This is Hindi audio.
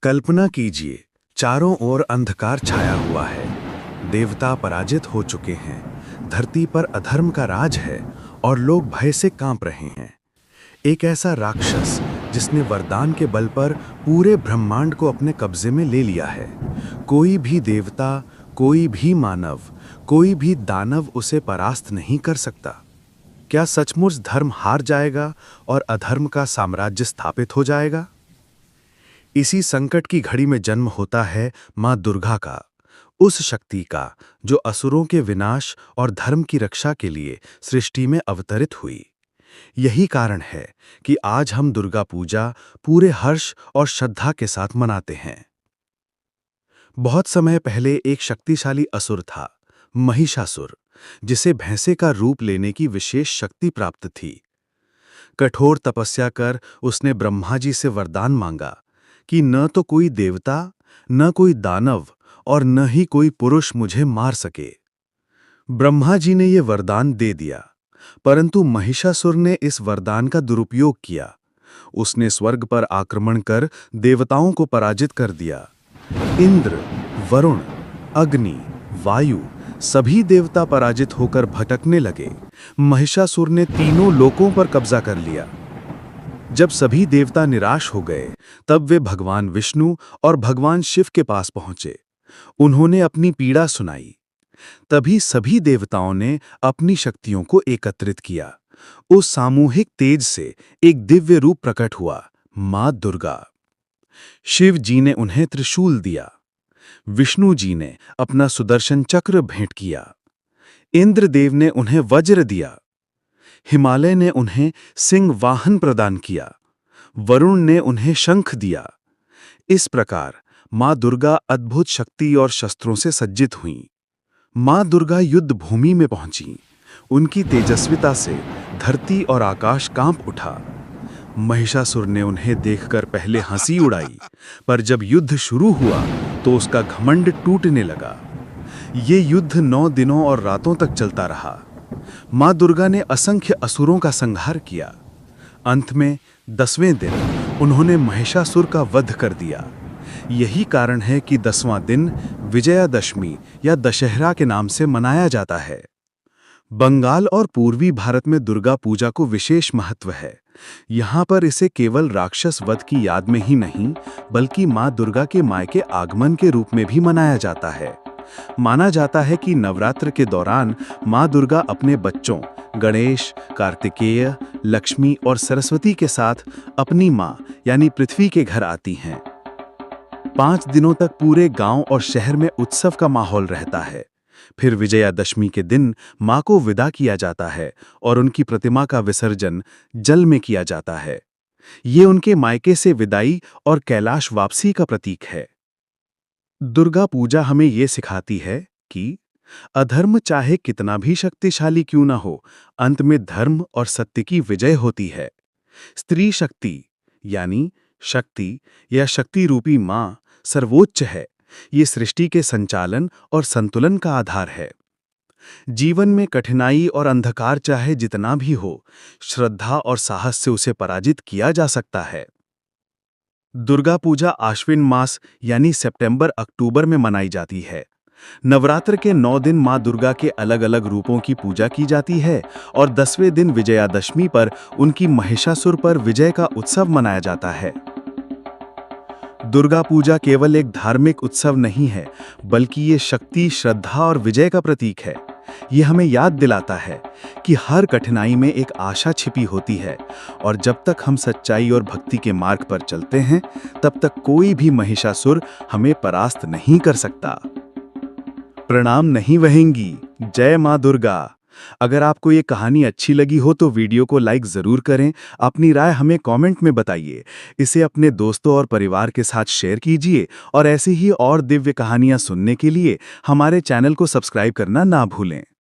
कल्पना कीजिए, चारों ओर अंधकार छाया हुआ है। देवता पराजित हो चुके हैं, धरती पर अधर्म का राज है और लोग भय से कांप रहे हैं। एक ऐसा राक्षस जिसने वरदान के बल पर पूरे ब्रह्मांड को अपने कब्जे में ले लिया है। कोई भी देवता, कोई भी मानव, कोई भी दानव उसे परास्त नहीं कर सकता। क्या सचमुच धर्म हार जाएगा और अधर्म का साम्राज्य स्थापित हो जाएगा? इसी संकट की घड़ी में जन्म होता है मां दुर्गा का, उस शक्ति का जो असुरों के विनाश और धर्म की रक्षा के लिए सृष्टि में अवतरित हुई। यही कारण है कि आज हम दुर्गा पूजा पूरे हर्ष और श्रद्धा के साथ मनाते हैं। बहुत समय पहले एक शक्तिशाली असुर था, महिषासुर, जिसे भैंसे का रूप लेने की विशेष शक्ति प्राप्त थी। कठोर तपस्या कर उसने ब्रह्मा जी से वरदान मांगा कि न तो कोई देवता, न कोई दानव और न ही कोई पुरुष मुझे मार सके। ब्रह्मा जी ने यह वरदान दे दिया, परंतु महिषासुर ने इस वरदान का दुरुपयोग किया। उसने स्वर्ग पर आक्रमण कर देवताओं को पराजित कर दिया। इंद्र, वरुण, अग्नि, वायु सभी देवता पराजित होकर भटकने लगे। महिषासुर ने तीनों लोकों पर कब्जा कर लिया। जब सभी देवता निराश हो गए, तब वे भगवान विष्णु और भगवान शिव के पास पहुंचे। उन्होंने अपनी पीड़ा सुनाई। तभी सभी देवताओं ने अपनी शक्तियों को एकत्रित किया। उस सामूहिक तेज से एक दिव्य रूप प्रकट हुआ, मां दुर्गा। शिव जी ने उन्हें त्रिशूल दिया। विष्णु जी ने अपना सुदर्शन चक्र भेंट किया। इंद्रदेव ने उन्हें वज्र दिया। हिमालय ने उन्हें सिंह वाहन प्रदान किया। वरुण ने उन्हें शंख दिया। इस प्रकार मां दुर्गा अद्भुत शक्ति और शस्त्रों से सज्जित हुईं। मां दुर्गा युद्ध भूमि में पहुंची। उनकी तेजस्विता से धरती और आकाश कांप उठा। महिषासुर ने उन्हें देखकर पहले हंसी उड़ाई, पर जब युद्ध शुरू हुआ तो उसका घमंड टूटने लगा। ये युद्ध 9 दिनों और रातों तक चलता रहा। मां दुर्गा ने असंख्य असुरों का संहार किया। अंत में 10वें दिन उन्होंने महिषासुर का वध कर दिया। यही कारण है कि 10वां दिन विजयादशमी या दशहरा के नाम से मनाया जाता है। बंगाल और पूर्वी भारत में दुर्गा पूजा को विशेष महत्व है। यहाँ पर इसे केवल राक्षस वध की याद में ही नहीं, बल्कि मां दुर्गा के मायके आगमन के रूप में भी मनाया जाता है। माना जाता है कि नवरात्र के दौरान मां दुर्गा अपने बच्चों गणेश, कार्तिकेय, लक्ष्मी और सरस्वती के साथ अपनी मां यानी पृथ्वी के घर आती हैं। 5 दिनों तक पूरे गांव और शहर में उत्सव का माहौल रहता है। फिर विजयादशमी के दिन मां को विदा किया जाता है और उनकी प्रतिमा का विसर्जन जल में किया जाता है। ये उनके मायके से विदाई और कैलाश वापसी का प्रतीक है। दुर्गा पूजा हमें ये सिखाती है कि अधर्म चाहे कितना भी शक्तिशाली क्यों ना हो, अंत में धर्म और सत्य की विजय होती है। स्त्री शक्ति यानी शक्ति या शक्ति रूपी मां सर्वोच्च है। ये सृष्टि के संचालन और संतुलन का आधार है। जीवन में कठिनाई और अंधकार चाहे जितना भी हो, श्रद्धा और साहस से उसे पराजित किया जा सकता है। दुर्गा पूजा आश्विन मास यानी सितंबर-अक्टूबर में मनाई जाती है। नवरात्र के 9 दिन मां दुर्गा के अलग अलग रूपों की पूजा की जाती है और 10वें दिन विजयादशमी पर उनकी महिषासुर पर विजय का उत्सव मनाया जाता है। दुर्गा पूजा केवल एक धार्मिक उत्सव नहीं है, बल्कि ये शक्ति, श्रद्धा और विजय का प्रतीक है। ये हमें याद दिलाता है कि हर कठिनाई में एक आशा छिपी होती है और जब तक हम सच्चाई और भक्ति के मार्ग पर चलते हैं, तब तक कोई भी महिषासुर हमें परास्त नहीं कर सकता। प्रणाम नहीं वहेंगी। जय मां दुर्गा। अगर आपको ये कहानी अच्छी लगी हो तो वीडियो को लाइक ज़रूर करें। अपनी राय हमें कमेंट में बताइए। इसे अपने दोस्तों और परिवार के साथ शेयर कीजिए और ऐसी ही और दिव्य कहानियां सुनने के लिए हमारे चैनल को सब्सक्राइब करना ना भूलें।